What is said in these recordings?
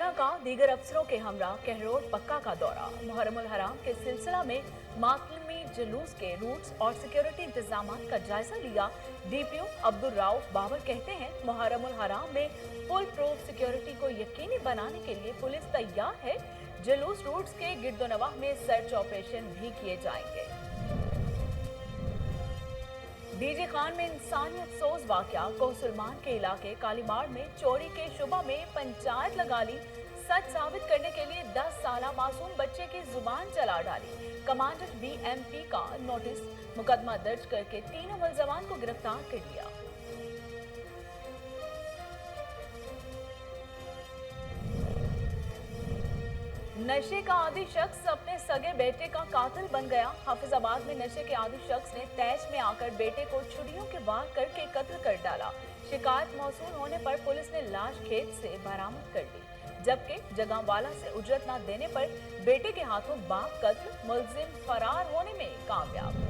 थाना का दीगर अफसरों के हमरा कहरोड़ पक्का का दौरा। मुहर्रमुल हराम के सिलसिला में मातमी जुलूस के रूट्स और सिक्योरिटी इंतजाम का जायजा लिया। डीपीओ अब्दुल राउफ बाबर कहते हैं, मुहर्रमुल हराम में फुल प्रूफ सिक्योरिटी को यकीनी बनाने के लिए पुलिस तैयार है। जुलूस रूट्स के गिरदोनवाह में सर्च ऑपरेशन भी किए जाएंगे। डीजे खान में इंसानियत सोज वाकया। कोहसुलमान के इलाके कालीमार में चोरी के शुबा में पंचायत लगा ली। सच साबित करने के लिए 10 साला मासूम बच्चे की जुबान चला डाली। कमांडर बीएमपी का नोटिस, मुकदमा दर्ज करके 3 मुलजमान को गिरफ्तार कर लिया। नशे का आदी शख्स अपने सगे बेटे का कातिल बन गया। हाफिजाबाद में नशे के आदी शख्स ने तैश में आकर बेटे को छुरियों के वार करके कत्ल कर डाला। शिकायत मौसूल होने पर पुलिस ने लाश खेत से बरामद कर ली, जबकि जगहवाला से उजरत न देने पर बेटे के हाथों बाप कत्ल, मुलजिम फरार होने में कामयाब।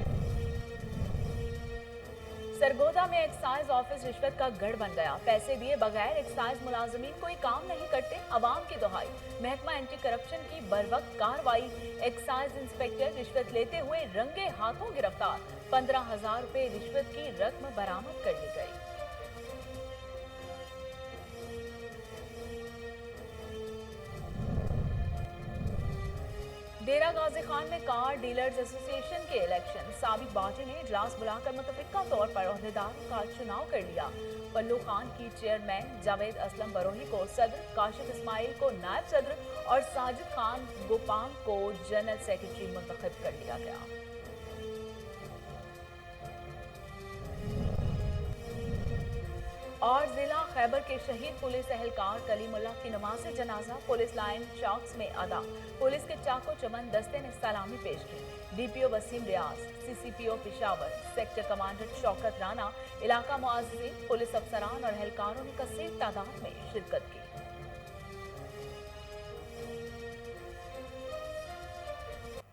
सरगोदा में एक्साइज ऑफिस रिश्वत का गढ़ बन गया। पैसे दिए बगैर एक्साइज मुलाजमीन कोई काम नहीं करते, अवाम की दुहाई। महकमा एंटी करप्शन की बरवक्त कार्रवाई। एक्साइज इंस्पेक्टर रिश्वत लेते हुए रंगे हाथों गिरफ्तार। 15,000 रुपए रिश्वत की रकम बरामद कर ली गई। डेरा गाजी खान में कार डीलर्स एसोसिएशन के इलेक्शन। साबिक बाजी ने इजलास बुलाकर मुतफिका तौर पर ओहदेदारों का चुनाव कर लिया। पल्लू खान की चेयरमैन जावेद असलम बरोही को सदर, काशिफ इस्माइल को नायब सदर और साजिद खान गोपांग को जनरल सेक्रेटरी मुंतखब कर लिया गया। और जिला खैबर के शहीद पुलिस एहलकार कलीमुल्लाह की नमाज जनाजा पुलिस लाइन चौक्स में अदा। पुलिस के चाको चमन दस्ते ने सलामी पेश की। DPO Waseem Riaz, CCPO Peshawar, sector commander Shaukat Rana, इलाका मुआज़िज़ीन, पुलिस अफसरान और एहलकारों ने कसीर तादाद में शिरकत की।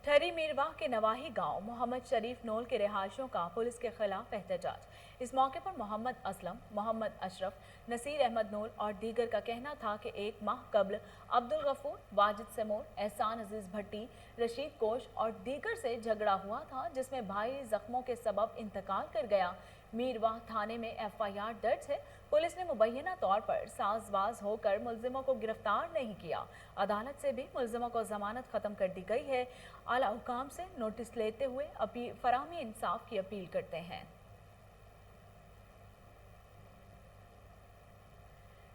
ठरी मीरवाह के नवाही गांव मोहम्मद शरीफ नोल के रिहायशियों का पुलिस के खिलाफ एहतजाज। इस मौके पर मोहम्मद असलम, मोहम्मद अशरफ, नसीर अहमद नूर और दीगर का कहना था कि 1 माह कबल अब्दुल गफूर, वाजिद सेमोर, एहसान अजीज भट्टी, रशीद कोश और दीगर से झगड़ा हुआ था, जिसमें भाई जख्मों के सबब इंतकाल कर गया। मीरवाह थाने में एफआईआर दर्ज है। पुलिस ने मुबैना तौर पर साजबाज होकर मुलजिमों को गिरफ्तार नहीं किया। अदालत से भी मुलजिमों को जमानत खत्म कर दी गई है। आला हुकाम से नोटिस लेते हुए फराहमी इंसाफ की अपील करते हैं।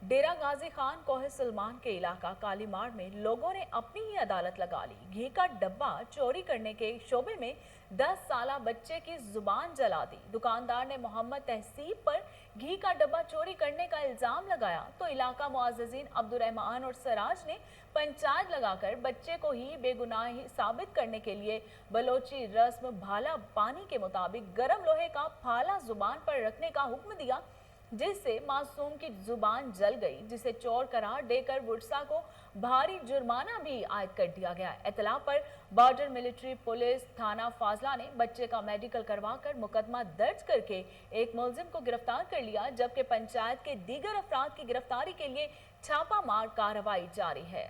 डेरा गाजी खान कोहसुलमान के इलाका कालीमार में लोगों ने अपनी ही अदालत लगा ली। घी का डब्बा चोरी करने के शोबे में 10 साला बच्चे की जुबान जला दी। दुकानदार ने मोहम्मद तहसीब पर घी का डब्बा चोरी करने का इल्जाम लगाया तो इलाका मुआज़िज़ीन अब्दुल रहमान और सराज ने पंचायत लगाकर बच्चे को ही बेगुनाह साबित करने के लिए बलोची रस्म भाला पानी के मुताबिक गर्म लोहे का फाला जुबान पर रखने का हुक्म दिया, जिससे मासूम की जुबान जल गई, जिसे चोर करार देकर वुड्सा को भारी जुर्माना भी आयद कर दिया गया। इतला पर बॉर्डर मिलिट्री पुलिस थाना फाजला ने बच्चे का मेडिकल करवाकर मुकदमा दर्ज करके एक मुलजिम को गिरफ्तार कर लिया, जबकि पंचायत के दीगर अफराद की गिरफ्तारी के लिए छापामार कार्रवाई जारी है।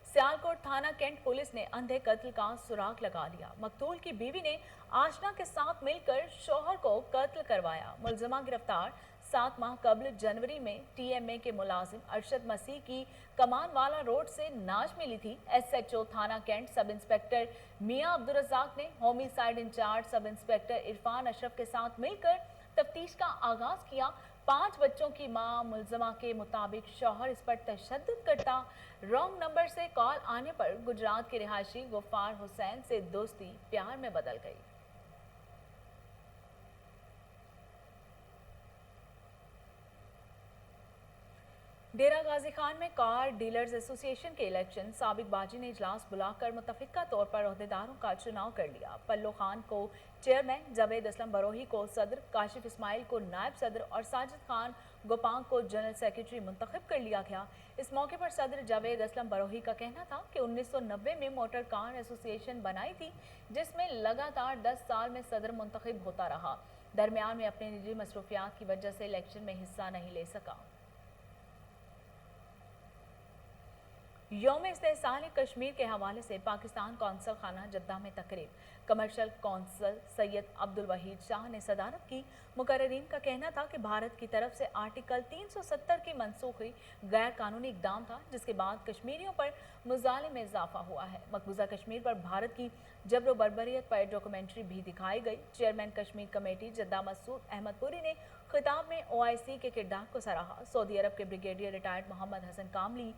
सियालकोट थाना कैंट पुलिस ने अंधे कत्ल का सुराग लगा लिया। मकतूल की बीवी ने आशना के साथ मिलकर शोहर को कत्ल करवाया। मुलजिमा गिरफ्तार। 7 माह कबल जनवरी में टीएमए के मुलाजिम अरशद मसीह की कमानवाला रोड से नाश मिली थी। एसएचओ थाना कैंट सब इंस्पेक्टर मियां अब्दुल रज़ाक ने homicide in charge sub inspector Irfan Ashraf के साथ मिलकर तफ्तीश का आगाज किया। 5 बच्चों की मां मुलजमा के मुताबिक शौहर इस पर तशद्दुद करता। रॉन्ग नंबर से कॉल आने पर गुजरात के रिहायशी गफ्फार हुसैन से दोस्ती प्यार में बदल गई। डेरा गाजी खान में कार डीलर्स एसोसिएशन के इलेक्शन। साबिक बाजी ने इजलास बुलाकर मुतफिका तौर पर ओहदेदारों का चुनाव कर लिया। पल्लू खान को चेयरमैन, जावेद असलम बरोही को सदर, काशिफ इस्माइल को नायब सदर और साजिद खान गोपांग को जनरल सेक्रेटरी मुंतखब कर लिया गया। इस मौके पर सदर जावेद असलम बरोही का कहना था कि 1990 में मोटर कार एसोसिएशन बनाई थी, जिसमें लगातार 10 साल में सदर मुंतखब होता रहा। दरमियान में अपनी निजी मसरूफियात की वजह से इलेक्शन में हिस्सा नहीं ले सका। यौम इस्तेहसाल कश्मीर के हवाले से पाकिस्तान कौंसल खाना जद्दा में तकरीब। कमर्शल कौंसल सैयद अब्दुल वहीद शाह ने सदारत की। मुकर्ररीन का कहना था कि भारत की तरफ से आर्टिकल 370 की मनसूखी गैर कानूनी इकदाम था, जिसके बाद कश्मीरियों पर मुजालिम में इजाफा हुआ है। मकबूजा कश्मीर पर भारत की जबर बर्बरियत पर डॉक्यूमेंट्री भी दिखाई गई। चेयरमैन कश्मीर कमेटी जद्दा मसूद अहमद पुरी ने खिताब में OIC के किरदार को सराहा। सऊदी अरब के ब्रिगेडियर रिटायर्ड मोहम्मद हसन कामली,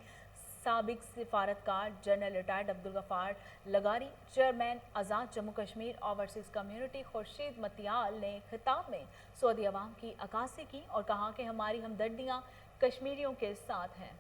साबिक सिफारतकार general retired Abdul Ghaffar लगारी, chairman आज़ाद जम्मू कश्मीर ओवरसीज कम्युनिटी खुर्शीद मतियाल ने खिताब में सऊदी अवाम की अक्कासी की और कहा कि हमारी हमदर्दियां कश्मीरियों के साथ हैं।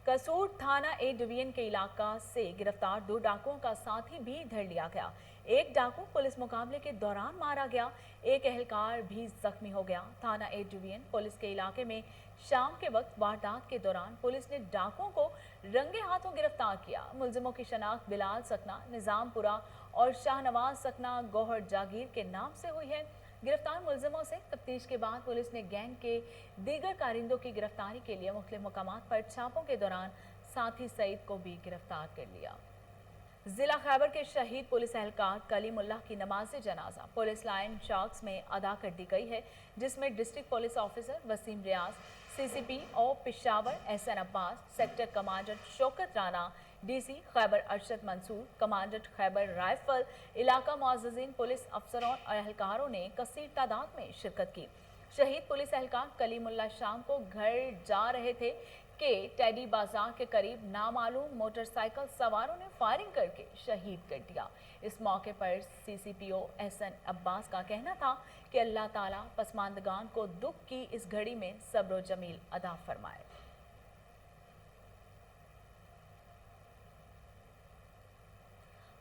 कसूर थाना A डिवीजन के इलाका से गिरफ्तार 2 डाकुओं का साथी भी धर लिया गया। एक डाकू पुलिस मुकाबले के दौरान मारा गया, एक एहलकार भी जख्मी हो गया। थाना A डिवीजन पुलिस के इलाके में शाम के वक्त वारदात के दौरान पुलिस ने डाकुओं को रंगे हाथों गिरफ्तार किया। मुलजिमों की शनाख्त बिलाल सकना, निजामपुरा और शाहनवाज सकना गौहर जागीर के नाम से हुई है। गिरफ्तार मुलजिमों से तफ्तीश के बाद पुलिस ने गैंग के दीगर कारिंदों की गिरफ्तारी के लिए मुख्तलिफ मकामात पर छापों के दौरान साथी सईद को भी गिरफ्तार कर लिया। जिला खैबर के शहीद पुलिस एहलकार कलीमुल्लाह की नमाज जनाजा पुलिस लाइन शॉक्स में अदा कर दी गई है, जिसमें district police officer Waseem Riaz, CCP O Peshawar SN Abbas, sector commandant Shaukat Rana, DC Khyber Arshad Mansoor, commandant Khyber rifle, इलाका मुअज़्ज़ज़ीन पुलिस अफसरों और एहलकारों ने कसीर तादाद में शिरकत की। शहीद पुलिस एहलकार कलीमुल्लाह शाम को घर जा रहे थे कि टेडी बाजार के करीब नामालूम मोटरसाइकिल सवारों ने फायरिंग करके शहीद कर दिया। इस मौके पर CCPO SN अब्बास का कहना था कि अल्लाह ताला पसमानदगान को दुख की इस घड़ी में सब्र जमील अदा फरमाए।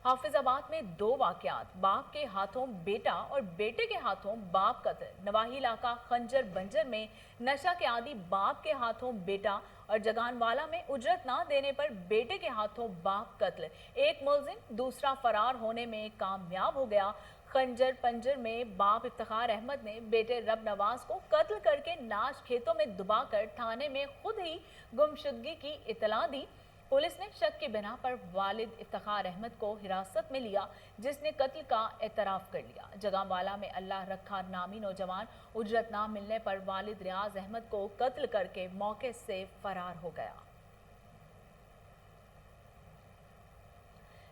हाफिजाबाद में 2 वाकयात, बाप के हाथों बेटा और बेटे के हाथों बाप कत्ल। नवाही इलाका खंजर बंजर में नशा के आदि बाप के हाथों बेटा और जगानवाला में उजरत ना देने पर बेटे के हाथों बाप कत्ल। एक मुलजिम दूसरा फरार होने में कामयाब हो गया। खंजर पंजर में बाप इफ्तिखार अहमद ने बेटे रब नवाज को कत्ल करके नाश खेतों में दुबाकर थाने में खुद ही गुमशुदगी की इतला दी। पुलिस ने शक की बिना पर वालिद इफ्तिखार अहमद को हिरासत में लिया, जिसने कत्ल का एतराफ कर लिया। जगांवाला में अल्लाह रखा नामी नौजवान उजरत ना मिलने पर वालिद रियाज अहमद को कत्ल करके मौके से फरार हो गया।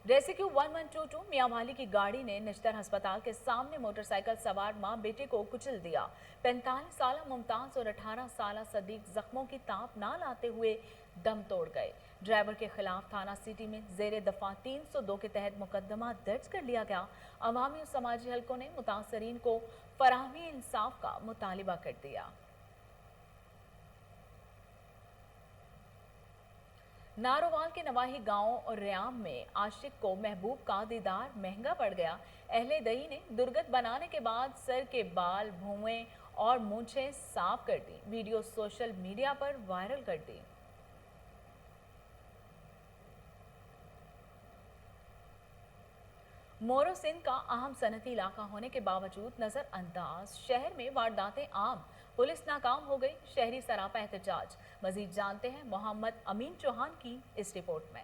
रेस्क्यू 1122 मियांवाली की गाड़ी ने निश्तर अस्पताल के सामने मोटरसाइकिल सवार मां बेटे को कुचल दिया। 45 साल मुमताज और 18 साल सदीक जख्मों की ताप ना लाते हुए दम तोड़ गए। ड्राइवर के खिलाफ थाना सिटी में जेर दफा 302 के तहत मुकदमा दर्ज कर लिया गया। अवामी और समाजी हलकों ने मुतासरीन को फराहमी इंसाफ का मुतालिबा कर दिया। नारोवाल के नवाही गांव और रियाम में आशिक को महबूब का दीदार महंगा पड़ गया। अहले दही ने दुर्गत बनाने के बाद सर के बाल, भौवें और मूंछें साफ कर दी। वीडियो सोशल मीडिया पर वायरल कर दी। मोरो सिंध का अहम सनती इलाका होने के बावजूद नजरअंदाज शहर में वारदातें आम, पुलिस नाकाम हो गई, शहरी सरापा एहतजाज। मजीद जानते हैं मोहम्मद अमीन चौहान की इस रिपोर्ट में।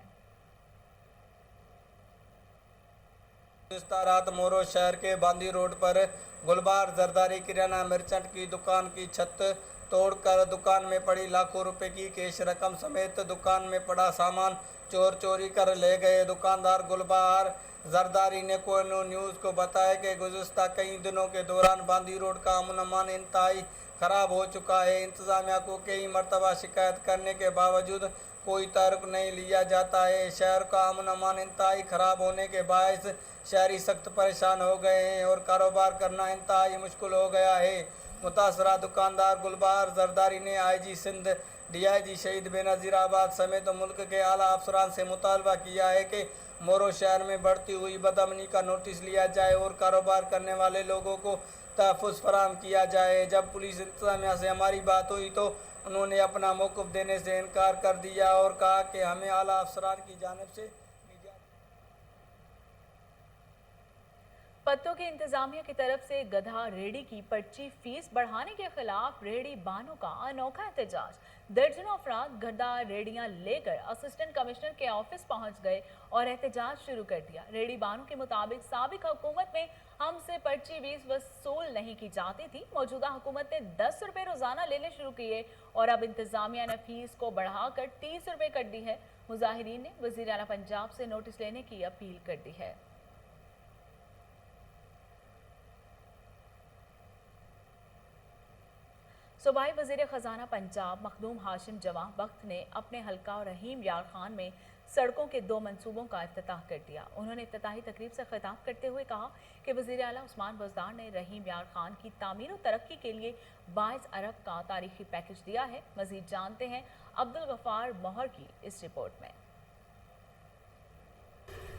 रात मोरो शहर के बांदी रोड पर गुलबार जरदारी किराना मर्चेंट की दुकान की छत तोड़कर दुकान में पड़ी लाखों रुपए की कैश रकम समेत दुकान में पड़ा सामान चोरी कर ले गए। दुकानदार गुलबार जरदारी ने कोहिनूर न्यूज़ को बताया कि गुज़िश्ता कई दिनों के दौरान बांदी रोड का अमन इंतहाई खराब हो चुका है। इंतजामिया को कई मरतबा शिकायत करने के बावजूद कोई तर्क नहीं लिया जाता है। शहर का अमन इंतहाई खराब होने के बायस शहरी सख्त परेशान हो गए हैं और कारोबार करना इंतहाई मुश्किल हो गया है। मुतासरा दुकानदार गुलबार जरदारी ने IG सिंध DIG शहीद बेनज़ीराबाद समेत मुल्क के आला अफसरान से मुतालबा किया है कि मोरो शहर में बढ़ती हुई बदअमनी का नोटिस लिया जाए और कारोबार करने वाले लोगों को तहफ़्फ़ुज़ फराहम किया जाए। जब पुलिस इंतजामिया से हमारी बात हुई तो उन्होंने अपना मौक़िफ़ देने से इनकार कर दिया और कहा कि हमें आला अफसरान की जानिब से पत्तों की इंतजामिया की तरफ से गधा रेडी की पर्ची फीस बढ़ाने के खिलाफ रेडी बानों का अनोखा एहतजाज। दर्जनों अफराद गधा रेडियां लेकर असिस्टेंट कमिश्नर के ऑफिस पहुंच गए और एहतजाज शुरू कर दिया। रेडी बानों के मुताबिक साबिक हुकूमत में हमसे पर्ची फीस वसूल नहीं की जाती थी। मौजूदा हुकूमत ने 10 रुपए रोजाना लेने शुरू किए और अब इंतजामिया ने फीस को बढ़ाकर 30 रुपए कर दी है। मुजाहिरीन ने वजीर आला पंजाब से नोटिस लेने की अपील कर दी है। सूबाई वजीर खजाना पंजाब मखदूम हाशिम जवां बख्त ने अपने हल्का और रहीम यार खान में सड़कों के 2 मंसूबों का इफ्तिताह कर दिया। उन्होंने इफ्तिताही तकरीब से खिताब करते हुए कहा कि वजीर आला उस्मान बुज़दार ने रहीम यार खान की तामीर और तरक्की के लिए 22 अरब का तारीखी पैकेज दिया है। मजीद जानते हैं अब्दुल गफ्फार मोहर की इस रिपोर्ट में।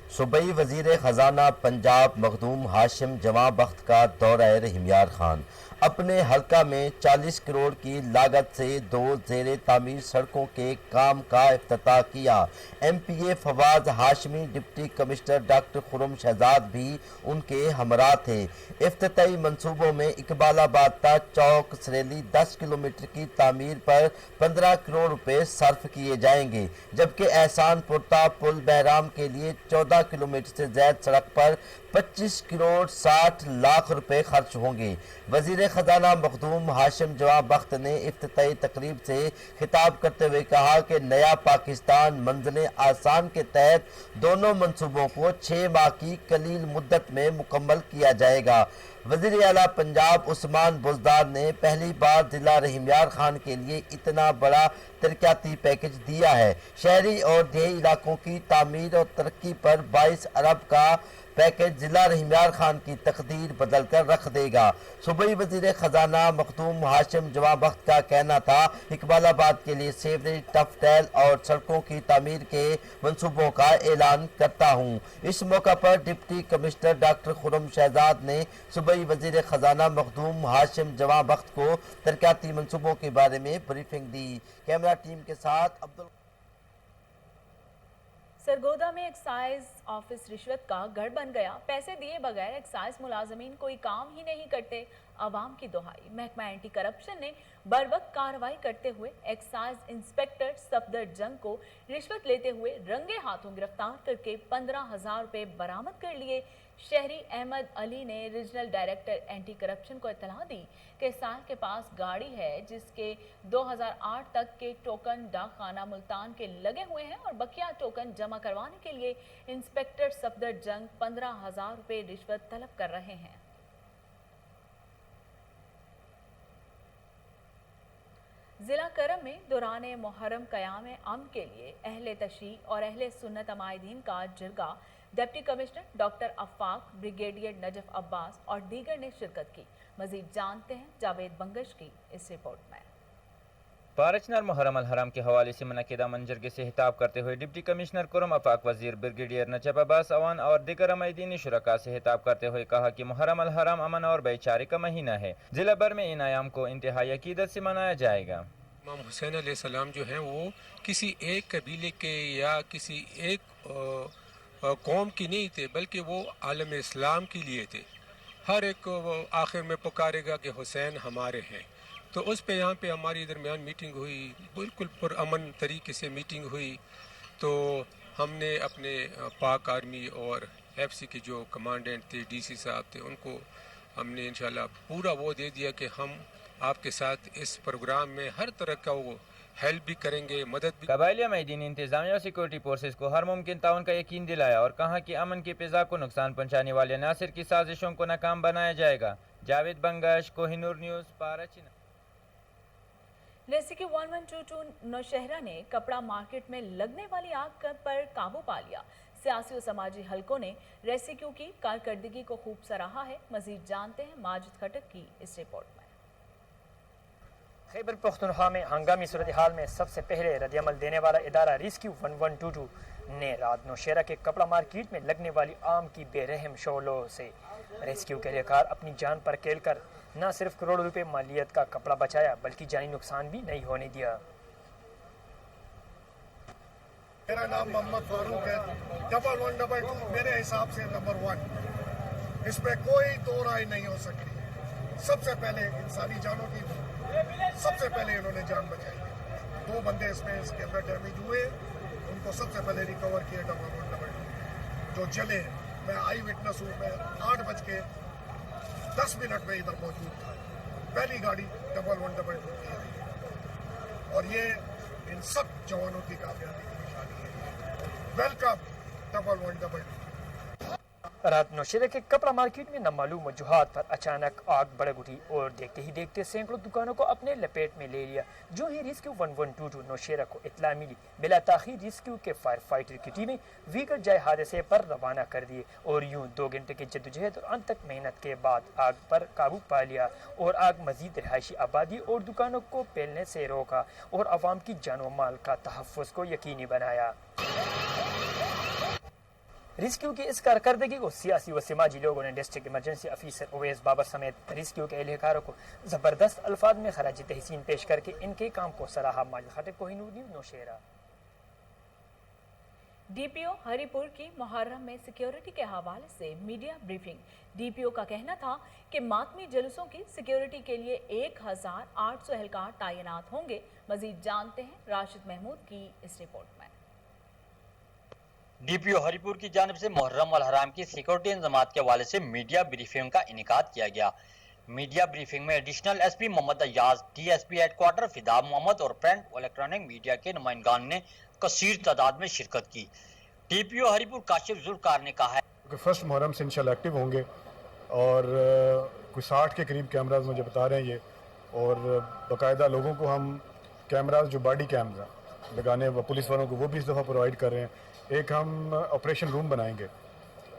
सूबाई वजीर खजाना पंजाब मखदूम हाशिम जवां बख्त का दौरा रहीम यार खान। अपने हल्का में 40 करोड़ की लागत से 2 ज़ेरे तामीर सड़कों के काम का इफ्तिताह किया। MPA Fawad Hashmi, deputy commissioner doctor Khurram Shahzad भी उनके हमरा थे। इफ्तिताही मंसूबों में इकबालाबाद ता चौक सरेली 10 किलोमीटर की तामीर पर 15 करोड़ रुपए सर्फ किए जाएंगे, जबकि एहसानपुर ता पुल बहराम के लिए 14 किलोमीटर से ज्यादा सड़क पर 25 करोड़ 60 लाख रुपए खर्च होंगे। वजीर खजाना मखदूम हाशिम जवां बख्त ने इफ्तिताही तकरीब से खिताब करते हुए कहा कि नया पाकिस्तान मंजिल आसान के तहत दोनों मंसूबों को 6 माह की कलील मुद्दत में मुकम्मल किया जाएगा। वजीर आला पंजाब उस्मान बुज़दार ने पहली बार जिला रहीम यार खान के लिए इतना बड़ा तरक्याती पैकेज दिया है। शहरी और देहाती इलाकों की तामीर और तरक्की पर 22 अरब का पैकेज जिला रहीम यार खान की तकदीर बदल कर रख देगा। सूबाई वजीर खजाना मखदूम हाशिम जवां बख्त का कहना था, इकबालाबाद के लिए सेवरेज, टफटेल और सड़कों की तामीर के मंसूबों का ऐलान करता हूँ। इस मौका पर deputy commissioner doctor Khurram Shahzad ने सूबाई वजीर खजाना मखदूम हाशिम जवां बख्त को तरक्याती मंसूबों के बारे में ब्रीफिंग दी। कैमरा टीम के साथ अब्दुल। सरगोदा में एक्साइज ऑफिस रिश्वत का गढ़ बन गया। पैसे दिए बगैर एक्साइज मुलाजमीन कोई काम ही नहीं करते। आवाम की दुहाई। महकमा एंटी करप्शन ने बरवक्त कार्रवाई करते हुए एक्साइज इंस्पेक्टर सफदरजंग को रिश्वत लेते हुए रंगे हाथों गिरफ्तार करके 15,000 रुपए बरामद कर लिए। शहरी अहमद अली ने रीजनल डायरेक्टर एंटी करप्शन को इत्तला दी कि साल के पास गाड़ी है जिसके 2008 तक के टोकन डाक खाना मुल्तान के लगे हुए हैं और बकिया टोकन जमा करवाने के लिए इंस्पेक्टर सफदरजंग 15,000 रुपए रिश्वत तलब कर रहे हैं। जिला करम में दौरान मुहर्रम क़याम अमन के लिए अहले तशरीह और अहले सुन्नत अमायदीन का जिरगा deputy commissioner doctor Afaq, brigadier Najaf Abbas और दीगर ने शिरकत की। मजीद जानते हैं जावेद बंगश की इस रिपोर्ट में। पारचनार मुहर्रम अल हराम के हवाले से मुनक्किदा मंजरगे से खिताब करते हुए डिप्टी कमिश्नर कुरम अफाक, वजीर ब्रिगेडियर नजफ अब्बास अवान और दीगर अमायदीनी शुरका से खिताब करते हुए कहा कि मुहर्रम अल हराम अमन और भाईचारे का महीना है। जिला भर में इन आयाम को इंतहाई अकीदत से मनाया जाएगा। इमाम हुसैन अलैहिस्सलाम जो हैं वो किसी एक कबीले के या किसी एक कौम की नहीं थे, बल्कि वो आलम इस्लाम के लिए थे। हर एक आखिर में पुकारेगा कि हुसैन हमारे हैं। तो उस पे यहाँ पे हमारी दरमियान मीटिंग हुई, बिल्कुल पुरअमन तरीके से मीटिंग हुई। तो हमने अपने पाक आर्मी और FC के जो कमांडेंट थे, DC साहब थे, उनको हमने इंशाल्लाह पूरा वो दे दिया कि हम आपके साथ इस प्रोग्राम में हर तरह का वो हेल्प भी करेंगे, मदद भी। कबाइलिया मैदीन इंतजामिया और सिक्योरिटी फोर्सेज को हर मुमकिन ताउन का यकीन दिलाया और कहा कि अमन की फिजा को नुकसान पहुंचाने वाले नासिर की साजिशों को नाकाम बनाया जाएगा। जावेद बंगश, कोहिनूर न्यूज़, पाराचीन। रेस्क्यू 1122 नौशहरा ने कपड़ा मार्केट में लगने वाली आग पर काबू पा लिया। सियासी और समाजी हलकों ने रेस्क्यू की कारकर्दगी को खूब सराहा है। मजीद जानते हैं माजिद खटक की इस रिपोर्ट में। खैबर पख्तूनख्वा में हंगामी सूरत हाल में सबसे पहले रद्दअमल देने वाला इदारा रेस्क्यू 1122 ने रात नौशहरा के कपड़ा मार्केट में लगने वाली आम की बेरहम शोलों से रेस्क्यू के एहलकार अपनी जान पर खेल कर न सिर्फ करोड़ों रुपए मालियत का कपड़ा बचाया, बल्कि जानी नुकसान भी नहीं होने दिया। मेरा नाम मोहम्मद फारूक है। डबल 122 मेरे हिसाब से नंबर 1। इसमें कोई दो राय नहीं हो सकती। सबसे पहले इंसानी जानों की सबसे पहले इन्होंने जान बचाई है। 2 बंदे इसके अंदर डैमेज हुए, उनको सबसे पहले रिकवर किया डबल जो जले। मैं आई विटनेस हूँ, मैं 8:10 में इधर मौजूद था। पहली गाड़ी 1122 की आई और ये इन सब जवानों की कामयाबी की निशानी है। वेलकम 1122। रात नौशेरा के कपड़ा मार्केट में नामालूम वजूहात पर अचानक आग भड़क उठी और देखते ही देखते सैकड़ों दुकानों को अपने लपेट में ले लिया। जो ही रेस्क्यू 1122 नौशेरा को इत्तला मिली, बिला ताखीर रेस्क्यू के फायर फाइटर की टीमें व्हीकल जाए हादसे पर रवाना कर दिए और यूं 2 घंटे की जद्दोजहद और अंत तक मेहनत के बाद आग पर काबू पा लिया और आग मजीद रिहायशी आबादी और दुकानों को फैलने से रोका और अवाम की जान व माल का तहफ़्फ़ुज़ को यकीनी बनाया। रेस्क्यू की इस कारकर्दगी को सियासी व समाजी लोगों ने district emergency officer Uwais Babar समेत रेस्क्यू के एहलकारों को ज़बरदस्त अल्फाज में खराज तहसीन पेश करके इनके काम को सराहा। माजिद खटीब, कोहिनूर न्यूज़, नौशेरा। डीपीओ हरिपुर की मुहर्रम में सिक्योरिटी के हवाले से मीडिया ब्रीफिंग। डीपीओ का कहना था कि मातमी जुलूसों की सिक्योरिटी के लिए 1800 एहलकार तैनात होंगे। मजीद जानते हैं राशिद महमूद की इस रिपोर्ट में। डीपीओ हरिपुर की जानिब से मुहर्रम अल हराम की सिक्योरिटी इंतजामात के हवाले से मीडिया ब्रीफिंग का इनेकाद किया गया। मीडिया ब्रीफिंग में additional SP Mohammad Ayaz, DSP headquarter Fida Mohammad और प्रिंट और इलेक्ट्रॉनिक मीडिया के नुमाइंदान ने कसीर तादाद में शिरकत की। डीपीओ हरिपुर काशिफ जुल्फकार ने कहा है कि फर्स्ट मुहर्रम से इंशाल्लाह एक्टिव होंगे और कुछ 60 के करीब कैमराज मुझे बता रहे हैं ये, और बाकायदा लोगों को हम कैमराज जो बॉडी कैमरा लगाने पुलिस वालों को वो भी इस दफ़ा प्रोवाइड कर रहे हैं। एक हम ऑपरेशन रूम बनाएंगे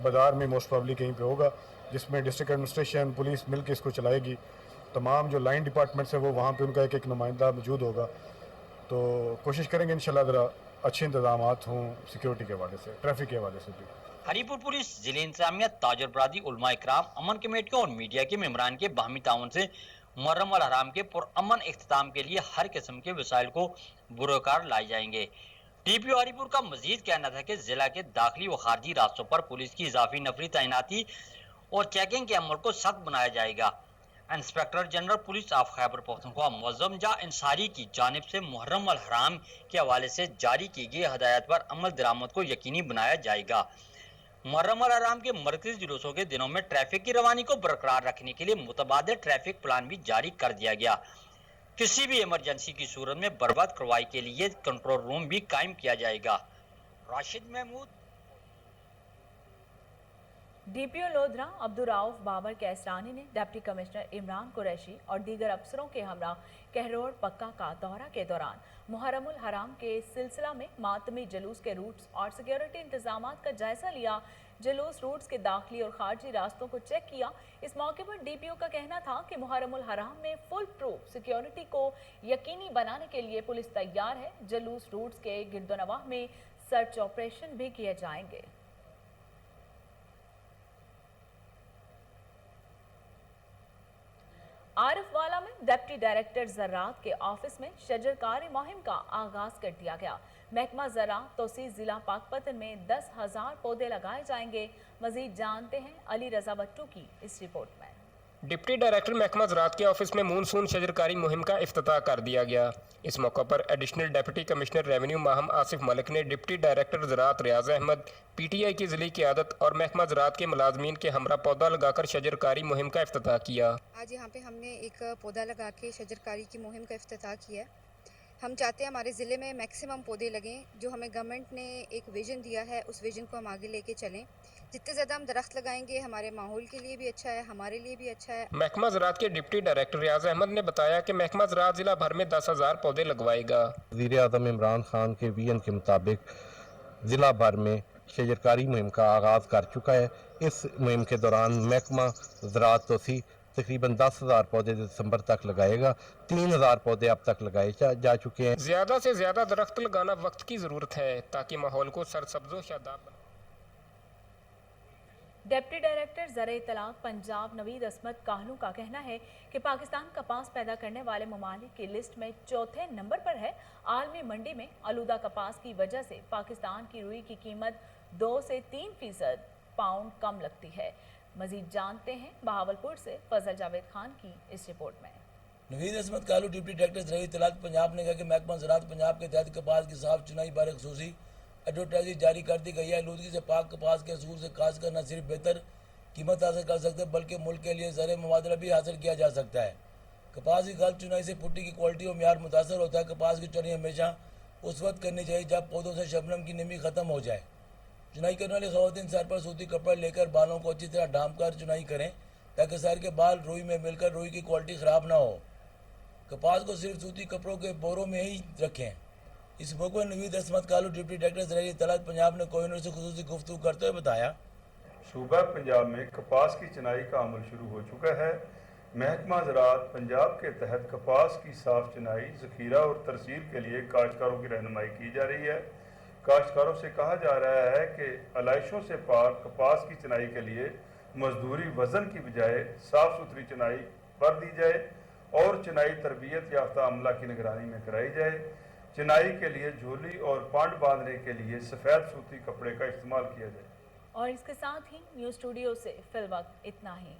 बाज़ार में, मोस्ट प्रॉब्ली कहीं पे होगा, जिसमें डिस्ट्रिक्ट एडमिनिस्ट्रेशन पुलिस मिल के इसको चलाएगी। तमाम जो लाइन डिपार्टमेंट्स हैं वो वहाँ पे उनका एक नुमाइंदा मौजूद होगा। तो कोशिश करेंगे इंशाल्लाह ज़रा अच्छे इंतजाम हों सिक्योरिटी के हवाले से, ट्रैफिक के हवाले से भी। हरिपुर पुलिस, जिले इंतजामिया, ताजर बरादरी, उलमा इकराम, अमन कमेटियों और मीडिया के मेम्बरान के बाहमी ताउन से मुहर्रम अल हराम के पुरअमन इख्तिताम के लिए हर किस्म के वसाइल को बुरकार लाए जाएंगे। डीपीओ हरिपुर का मजीद कहना था कि जिला के दाखिली व खारजी रास्तों पर पुलिस की इजाफी नफरी तैनाती और चेकिंग के अमल को सख्त बनाया जाएगा। Inspector general police of Khyber Pakhtunkhwa Muazzam जा इंसारी की जानिब से मुहर्रम अल हराम के हवाले से जारी की गई हदायत पर अमल दरामद को यकीनी बनाया जाएगा। मुहर्रम अल हराम के मरकजी जुलूसों के दिनों में ट्रैफिक की रवानी को बरकरार रखने के लिए मुतबादिल ट्रैफिक प्लान भी जारी कर दिया गया। किसी भी इमरजेंसी की सूरत में बर्बाद कार्रवाई के लिए कंट्रोल रूम भी कायम किया जाएगा। राशिद महमूद। डीपीओ लोधरा अब्दुर्रऊफ बाबर कैसरानी ने डिप्टी कमिश्नर इमरान कुरैशी और दीगर अफसरों के हमरा कहरोड़ पक्का का दौरा के दौरान मुहर्रमुल हराम के सिलसिला में मातमी जुलूस के रूट्स और सिक्योरिटी इंतजामात का जायजा लिया। जुलूस रूट्स के दाखिली और खारजी रास्तों को चेक किया। इस मौके पर डीपीओ का कहना था कि मुहर्रमुल हराम में फुल प्रूफ सिक्योरिटी को यकीनी बनाने के लिए पुलिस तैयार है। जुलूस रूट्स के गिरदोनवाह में सर्च ऑपरेशन भी किए जाएंगे। आरिफवाला में डिप्टी डायरेक्टर ज़राअत के ऑफिस में शजरकारी मुहिम का आगाज कर दिया गया। महकमा ज़राअत तौसीफ जिला पाकपतन में 10,000 पौधे लगाए जाएंगे। मजीद जानते हैं अली रजा भट्टू की इस रिपोर्ट में। डिप्टी डायरेक्टर महकमा ज़राअत के ऑफिस में मूनसून शजरकारी मुहिम का इफ्तिताह कर दिया गया। इस मौके पर additional deputy commissioner revenue Maham Asif Malik ने डिप्टी डायरेक्टर ज़राअत रियाज अहमद, पीटीआई की ज़िली क़यादत और महकमा ज़राअत के मुलाजमीन के हमरा पौधा लगाकर शजरकारी मुहिम का इफ्तिताह किया। आज यहाँ पे हमने एक पौधा लगा के शजरकारी की मुहिम का इफ्तिताह किया। हम चाहते हैं हमारे ज़िले में मैक्सिमम पौधे लगें। जो हमें गवर्नमेंट ने एक विज़न दिया है उस विज़न को हम आगे लेके चलें। जितने ज़्यादा हम दरख्त लगाएंगे हमारे माहौल के लिए भी अच्छा है, हमारे लिए भी अच्छा है। महकमा ज़राअत के डिप्टी डायरेक्टर रियाज अहमद ने बताया कि महकमा ज़राअत जिला भर में 10,000 पौधे लगवाएगा। वज़ीर आज़म इमरान खान के विजन के मुताबिक ज़िला भर में शजरकारी मुहिम का आगाज़ कर चुका है। इस मुहिम के दौरान महकमा ज़राअत तौसीफ तकरीबन 10,000 पौधे दिसंबर तक लगाएगा। 3,000 पौधे अब तक लगाए जा चुके हैं। ज्यादा से ज्यादा दरख्त लगाना वक्त की जरूरत है ताकि माहौल को सरसब्ज़ो शादाब बनाए। डिप्टी डायरेक्टर ज़राए इत्तलात पंजाब नवीद असमत काहलू का कहना है कि पाकिस्तान कपास पैदा करने वाले ममालिक की लिस्ट में चौथे नंबर पर है। आलमी मंडी में आलूदा कपास की वजह से पाकिस्तान की रुई की कीमत 2 से 3% पाउंड कम लगती है। मजीद जानते हैं बहावलपुर से फजल जावेद खान की इस रिपोर्ट में। नवीद असमत कालू डिप्टी डायरेक्टर ज़राई इत्तलात पंजाब ने कहा कि महकमा ज़राअत पंजाब के तहत कपास की साफ चुनाई बारे खसूसी एडवर्टाइजिंग जारी कर दी गई है। आलूदगी से पाक कपास के असूल से काश्तकार न सिर्फ बेहतर कीमत हासिल कर सकते हैं बल्कि मुल्क के लिए ज़र मुबादला भी हासिल किया जा सकता है। कपास की गलत चुनाई से पुट्टी की क्वालिटी और म्यार मुतासर होता है। कपास की चुनाई हमेशा उस वक्त करनी चाहिए जब पौधों से शबनम की नमी ख़त्म हो जाए। चुनाई करने वाली ख़वातीन सर पर सूती कपड़ा लेकर बालों को अच्छी तरह ढांप कर चुनाई करें ताकि सर के बाल रुई में मिलकर रुई की क्वालिटी ख़राब ना हो। कपास को सिर्फ सूती कपड़ों के बोरों में ही रखें। इस मौके पर नवीद असमत कालू डिप्टी डायरेक्टर ज़राई इत्तलात पंजाब ने कोहिनूर से खुसूसी गुफ्तगू करते हुए बताया, सूबा पंजाब में कपास की चुनाई का अमल शुरू हो चुका है। महकमा ज़राअत पंजाब के तहत कपास की साफ चुनाई, ज़ख़ीरा और तरसील के लिए काश्तकारों की रहनुमाई की जा रही है। काश्तकारों से कहा जा रहा है कि आलाइशों से पाक कपास की चुनाई के लिए मजदूरी वज़न की बजाय साफ़ सुथरी चुनाई पर दी जाए और चुनाई तरबियत याफ्ता अमला की निगरानी में कराई जाए। चुनाई के लिए झोली और पांड बांधने के लिए सफ़ेद सूती कपड़े का इस्तेमाल किया जाए। और इसके साथ ही न्यूज़ स्टूडियो से फिल वक्त इतना ही।